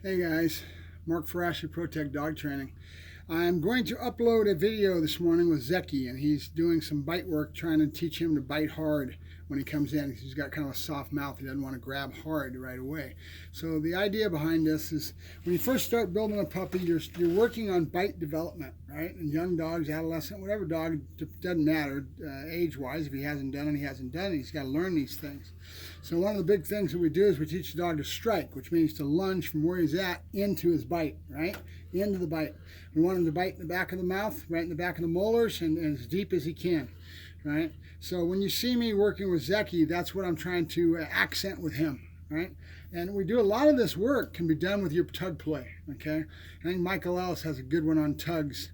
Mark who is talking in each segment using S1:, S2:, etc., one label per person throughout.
S1: Hey guys, Mark Ferrasci, ProTech Dog Training. I'm going to upload a video this morning with Zeki, and he's doing some bite work, trying to teach him to bite hard when he comes in. He's got kind of a soft mouth. He doesn't want to grab hard right away. So the idea behind this is when you first start building a puppy, you're working on bite development, right? And young dogs, adolescent, whatever dog, doesn't matter age-wise. If he hasn't done it, he hasn't done it. He's got to learn these things. So one of the big things that we do is we teach the dog to strike, which means to lunge from where he's at into his bite, right? Into the bite. We want him to bite in the back of the mouth, right in the back of the molars, and as deep as he can, right? So when you see me working with Zeki, that's what I'm trying to accent with him, right? And we do a lot of this work can be done with your tug play, okay? I think Michael Ellis has a good one on tugs.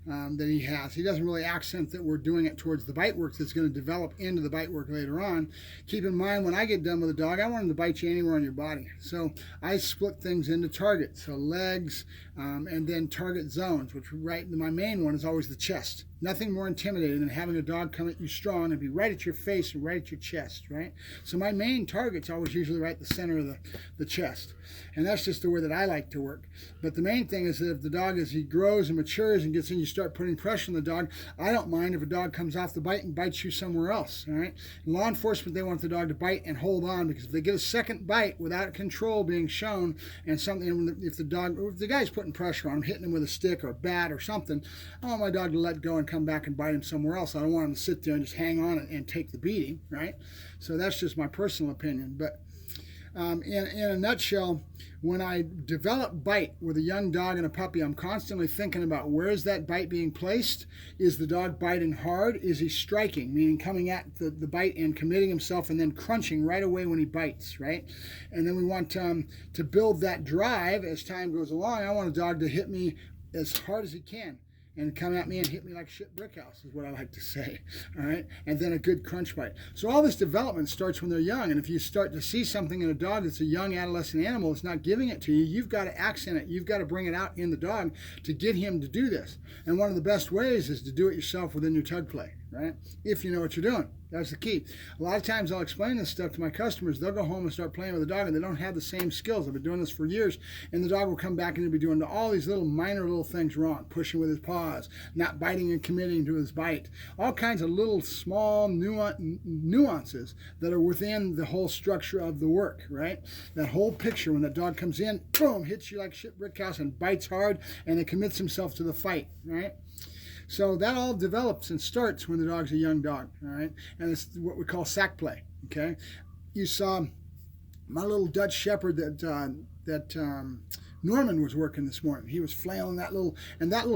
S1: That he has. He doesn't really accent that we're doing it towards the bite work that's going to develop into the bite work later on. Keep in mind, when I get done with a dog, I want him to bite you anywhere on your body. So I split things into targets, so legs, and then target zones, which my main one is always the chest. Nothing more intimidating than having a dog come at you strong and be right at your face and right at your chest, right? So my main target's always usually right at the center of the chest. And that's just the way that I like to work. But the main thing is that if the dog, as he grows and matures and gets in, you start putting pressure on the dog, I don't mind if a dog comes off the bite and bites you somewhere else, all right? In law enforcement, they want the dog to bite and hold on, because if they get a second bite without control being shown, and something, if the guy's putting pressure on him, hitting him with a stick or a bat or something, I want my dog to let go and come back and bite him somewhere else. I don't want him to sit there and just hang on and take the beating, right? So that's just my personal opinion. But in a nutshell, when I develop bite with a young dog and a puppy, I'm constantly thinking about, where is that bite being placed? Is the dog biting hard? Is he striking, meaning coming at the bite and committing himself and then crunching right away when he bites, right? And then we want to build that drive as time goes along. I want a dog to hit me as hard as he can and come at me and hit me like shit brick house, is what I like to say, all right? And then a good crunch bite. So all this development starts when they're young, and if you start to see something in a dog that's a young adolescent animal that's not giving it to you, you've got to accent it. You've got to bring it out in the dog to get him to do this. And one of the best ways is to do it yourself within your tug play, right? If you know what you're doing. That's the key. A lot of times I'll explain this stuff to my customers. They'll go home and start playing with the dog, and they don't have the same skills. I've been doing this for years, and the dog will come back and he'll be doing all these minor little things wrong, pushing with his paws, not biting and committing to his bite, all kinds of little small nuances that are within the whole structure of the work, right? That whole picture, when that dog comes in, boom, hits you like shit brick house and bites hard, and it commits himself to the fight, right? So that all develops and starts when the dog's a young dog, all right? And it's what we call sack play, okay? You saw my little Dutch Shepherd that Norman was working this morning. He was flailing that little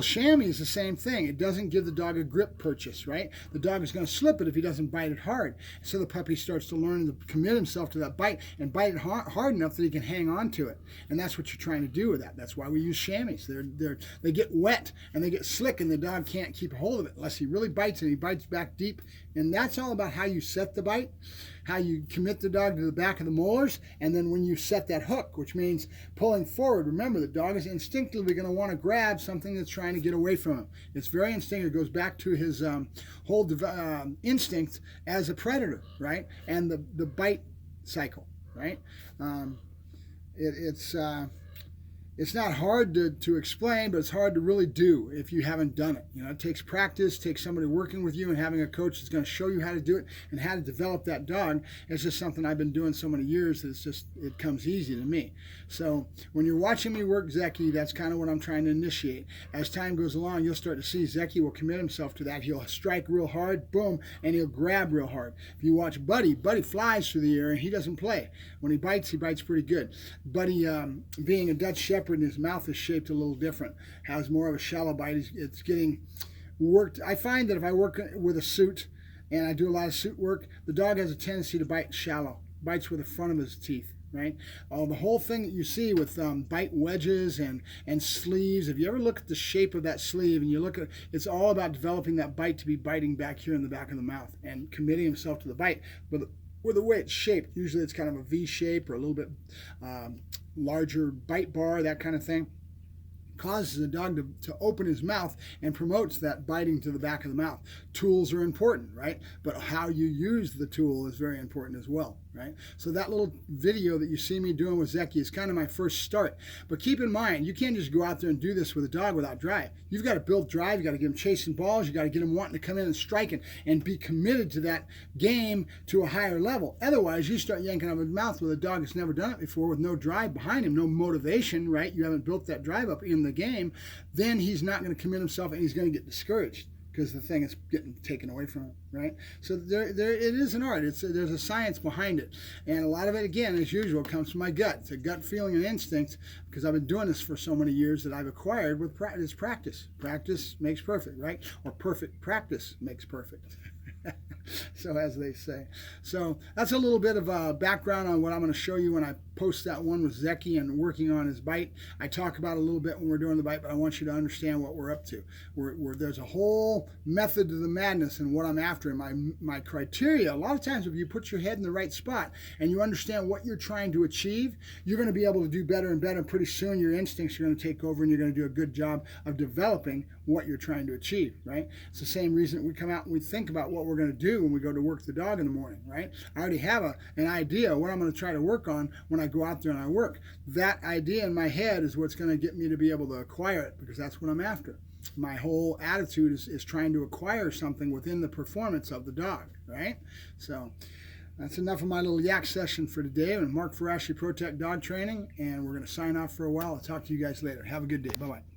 S1: chamois is the same thing. It doesn't give the dog a grip purchase, right? The dog is going to slip it if he doesn't bite it hard. So the puppy starts to learn to commit himself to that bite and bite it hard enough that he can hang on to it. And that's what you're trying to do with that. That's why we use chamois. They get wet and they get slick, and the dog can't keep a hold of it unless he really bites, and he bites back deep. And that's all about how you set the bite, how you commit the dog to the back of the molars, and then when you set that hook, which means pulling forward. Remember, the dog is instinctively going to want to grab something that's trying to get away from him. It's very instinctive. It goes back to his whole instinct as a predator, right? And the bite cycle, right? It's not hard to explain, but it's hard to really do if you haven't done it. You know, it takes practice, takes somebody working with you and having a coach that's going to show you how to do it and how to develop that dog. It's just something I've been doing so many years that it comes easy to me. So when you're watching me work Zeki, that's kind of what I'm trying to initiate. As time goes along, you'll start to see Zeki will commit himself to that. He'll strike real hard, boom, and he'll grab real hard. If you watch Buddy flies through the air and he doesn't play. When he bites pretty good. Buddy, being a Dutch Shepherd, and his mouth is shaped a little different, has more of a shallow bite. It's getting worked. I find that if I work with a suit and I do a lot of suit work, the dog has a tendency to bite shallow, bites with the front of his teeth, right? The whole thing that you see with bite wedges and sleeves, if you ever look at the shape of that sleeve and you look at, it's all about developing that bite to be biting back here in the back of the mouth and committing himself to the bite. But with the way it's shaped, usually it's kind of a V shape or a little bit larger bite bar, that kind of thing, causes the dog to open his mouth and promotes that biting to the back of the mouth. Tools are important, right? But how you use the tool is very important as well, right? So that little video that you see me doing with Zecky is kind of my first start. But keep in mind, you can't just go out there and do this with a dog without drive. You've got to build drive. You've got to get him chasing balls. You've got to get him wanting to come in and striking and be committed to that game to a higher level. Otherwise, you start yanking out of his mouth with a dog that's never done it before with no drive behind him, no motivation, right? You haven't built that drive up in the game. Then he's not going to commit himself and he's going to get discouraged, because the thing is getting taken away from him, right? So there it is an art. There's a science behind it. And a lot of it, again, as usual, comes from my gut. It's a gut feeling and instinct, because I've been doing this for so many years that I've acquired with practice. Practice makes perfect, right? Or perfect practice makes perfect. So as they say. So that's a little bit of a background on what I'm going to show you when I post that one with Zecky and working on his bite. I talk about it a little bit when we're doing the bite, but I want you to understand what we're up to. There's a whole method to the madness and what I'm after. And my criteria, a lot of times if you put your head in the right spot and you understand what you're trying to achieve, you're going to be able to do better and better. And pretty soon your instincts are going to take over and you're going to do a good job of developing what you're trying to achieve, right? It's the same reason we come out and we think about what we're going to do when we go to work the dog in the morning, right? I already have an idea of what I'm going to try to work on when I go out there and I work. That idea in my head is what's going to get me to be able to acquire it, because that's what I'm after. My whole attitude is trying to acquire something within the performance of the dog, right? So that's enough of my little yak session for today. I'm Mark Ferrasci, Protect Dog Training, and we're going to sign off for a while. I'll talk to you guys later. Have a good day. Bye-bye.